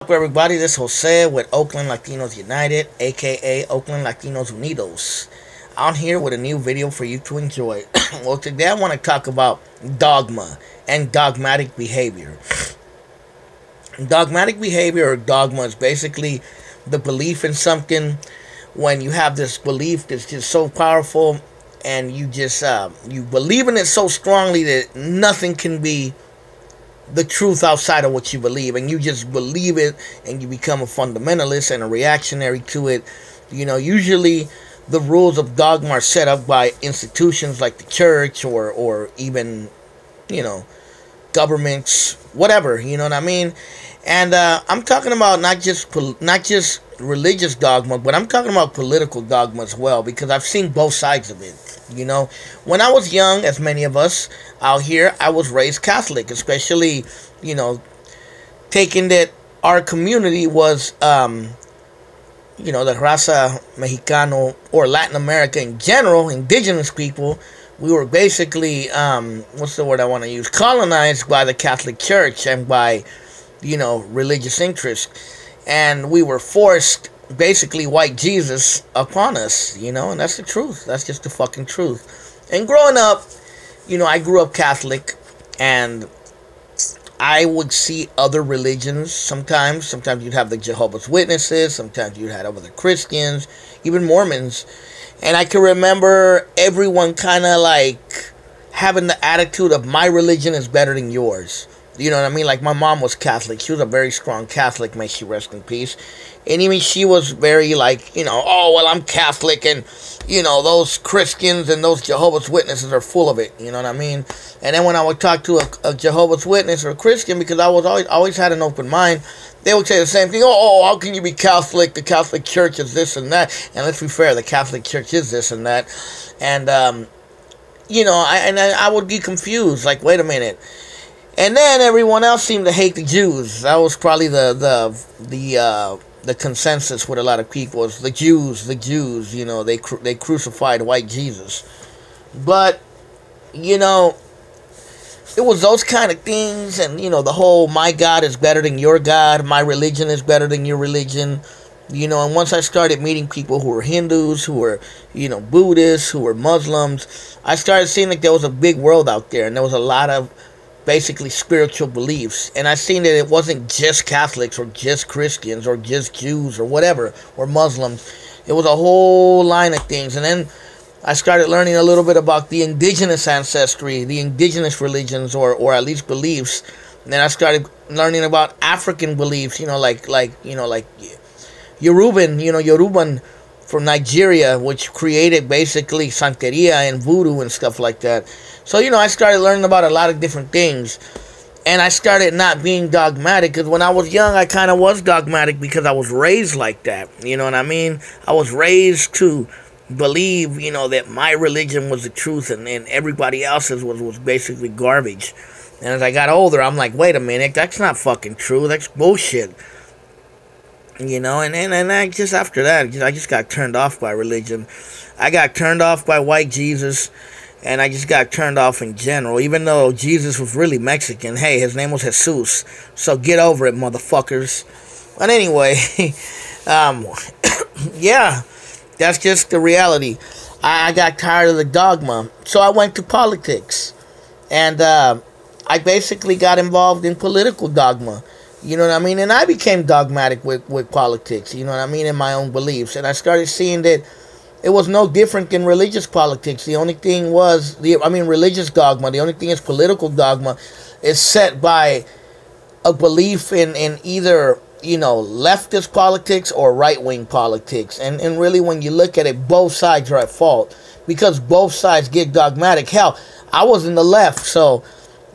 Up, everybody? This is Jose with Oakland Latinos United, aka Oakland Latinos Unidos. I'm here with a new video for you to enjoy. Well, today I want to talk about dogma and dogmatic behavior. Dogmatic behavior or dogma is basically the belief in something. When you have this belief that's just so powerful, and you just you believe in it so strongly that nothing can be the truth outside of what you believe, and you just believe it, and you become a fundamentalist and a reactionary to it. Usually the rules of dogma are set up by institutions like the church, or even, governments, whatever, you know what I mean? And I'm talking about not just religious dogma, but I'm talking about political dogma as well, because I've seen both sides of it. When I was young, as many of us out here, I was raised Catholic, especially, taking that our community was, the raza Mexicano, or Latin America in general, indigenous people. We were basically, what's the word I want to use? Colonized by the Catholic Church and by, religious interests. And we were forced, basically, white Jesus upon us, and that's the truth. That's just the fucking truth. And growing up, I grew up Catholic, and I would see other religions sometimes. Sometimes you'd have the Jehovah's Witnesses, sometimes you'd have other Christians, even Mormons. And I can remember everyone kind of like having the attitude of my religion is better than yours. You know what I mean? Like, my mom was Catholic. She was a very strong Catholic, may she rest in peace. And even she was very like, oh, well, I'm Catholic, and, those Christians and those Jehovah's Witnesses are full of it. You know what I mean? And then when I would talk to a Jehovah's Witness or a Christian, because I was always had an open mind, they would say the same thing. Oh, how can you be Catholic? The Catholic Church is this and that. And let's be fair, the Catholic Church is this and that. And, I would be confused. Like, wait a minute. And then everyone else seemed to hate the Jews. That was probably the consensus with a lot of people. Is the Jews. They crucified white Jesus. But it was those kind of things, and the whole my God is better than your God, my religion is better than your religion. And once I started meeting people who were Hindus, who were Buddhists, who were Muslims, I started seeing like there was a big world out there, and there was a lot of basically spiritual beliefs. And I seen that it wasn't just Catholics or just Christians or just Jews or whatever, or Muslims. It was a whole line of things. And then I started learning a little bit about the indigenous ancestry, the indigenous religions, or at least beliefs. And then I started learning about African beliefs, like Yoruban from Nigeria, which created basically Santeria and voodoo and stuff like that. So, I started learning about a lot of different things. And I started not being dogmatic, because when I was young, I kind of was dogmatic because I was raised like that. You know what I mean? I was raised to believe, that my religion was the truth, and everybody else's was basically garbage. And as I got older, I'm like, wait a minute, that's not fucking true. That's bullshit. And I just, after that, I just got turned off by religion. I got turned off by white Jesus, and I just got turned off in general, even though Jesus was really Mexican. Hey, his name was Jesus, so get over it, motherfuckers. But anyway, yeah, that's just the reality. I got tired of the dogma, so I went to politics, and I basically got involved in political dogma. You know what I mean? And I became dogmatic with politics, you know what I mean, in my own beliefs. And I started seeing that it was no different than religious politics. The only thing was, religious dogma, the only thing is political dogma is set by a belief in either, leftist politics or right-wing politics. And really, when you look at it, both sides are at fault, because both sides get dogmatic. Hell, I was in the left, so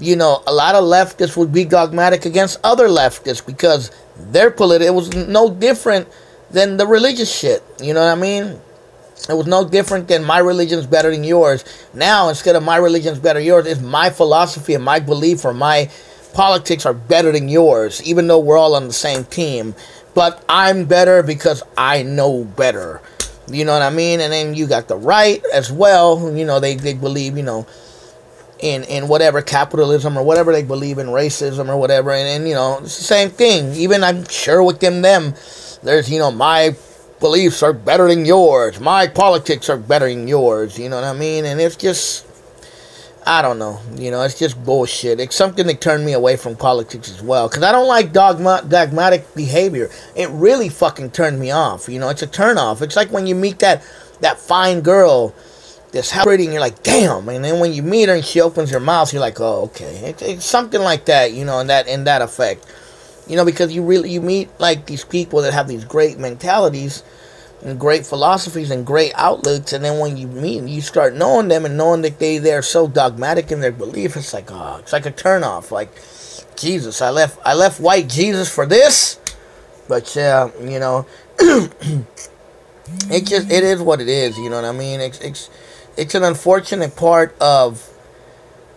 a lot of leftists would be dogmatic against other leftists because their it was no different than the religious shit. You know what I mean? It was no different than my religion's better than yours. Now, instead of my religion's better than yours, it's my philosophy and my belief or my politics are better than yours, even though we're all on the same team. But I'm better because I know better. You know what I mean? And then you got the right as well. They believe, in whatever capitalism or whatever they believe in, racism or whatever, and you know, it's the same thing. Even I'm sure within them, there's, you know, my beliefs are better than yours, my politics are better than yours, you know what I mean? And it's just, I don't know, you know, it's just bullshit. It's something that turned me away from politics as well, because I don't like dogmatic behavior. It really fucking turned me off, you know, it's a turn off. It's like when you meet that fine girl that's pretty, and you're like, damn, and then when you meet her and she opens her mouth, you're like, oh, okay. It's something like that, you know, in that effect. You know, because you meet like these people that have these great mentalities and great philosophies and great outlooks, and then when you meet and you start knowing them and knowing that they're so dogmatic in their belief, it's like, oh, it's like a turnoff. Like, Jesus, I left white Jesus for this, but yeah, you know, it is what it is. You know what I mean? It's an unfortunate part of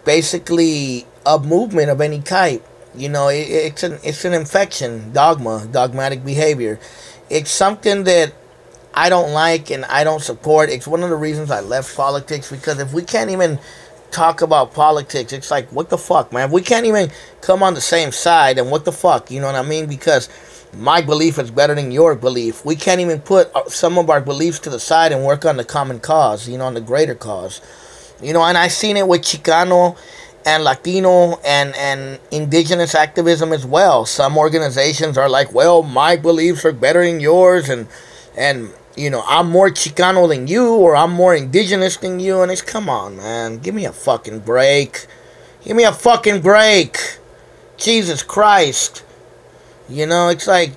basically a movement of any type. You know, it's an infection, dogmatic behavior. It's something that I don't like and I don't support. It's one of the reasons I left politics, because if we can't even talk about politics, it's like, what the fuck, man? If we can't even come on the same side, and what the fuck, you know what I mean? Because my belief is better than your belief. We can't even put some of our beliefs to the side and work on the common cause, you know, on the greater cause. You know, and I've seen it with Chicano and Latino and indigenous activism as well. Some organizations are like, well, my beliefs are better than yours, and you know, I'm more Chicano than you, or I'm more indigenous than you, and it's, come on, man, give me a fucking break. Give me a fucking break. Jesus Christ. You know, it's like,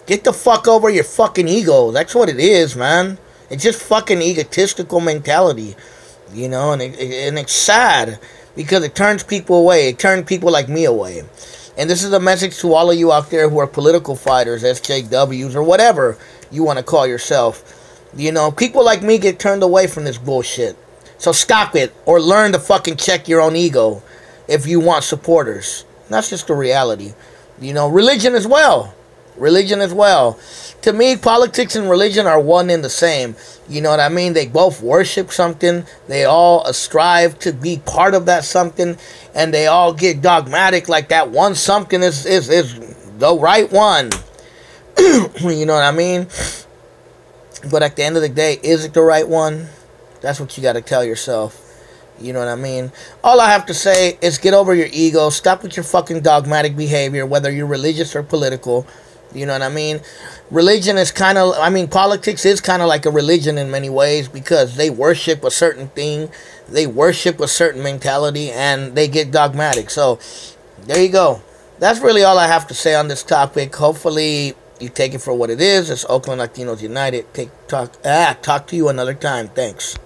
get the fuck over your fucking ego. That's what it is, man. It's just fucking egotistical mentality. You know, and it's sad, because it turns people away. It turns people like me away. And this is a message to all of you out there who are political fighters, SJWs, or whatever you want to call yourself. You know, people like me get turned away from this bullshit. So stop it, or learn to fucking check your own ego if you want supporters. That's just the reality. You know, religion as well. Religion as well. To me, politics and religion are one and the same. You know what I mean? They both worship something. They all strive to be part of that something. And they all get dogmatic, like that one something is the right one. You know what I mean? But at the end of the day, is it the right one? That's what you got to tell yourself. You know what I mean? All I have to say is get over your ego. Stop with your fucking dogmatic behavior, whether you're religious or political. You know what I mean? Religion is kind of, I mean, politics is kind of like a religion in many ways, because they worship a certain thing. They worship a certain mentality, and they get dogmatic. So, there you go. That's really all I have to say on this topic. Hopefully, you take it for what it is. It's Oakland Latinos United. Talk to you another time. Thanks.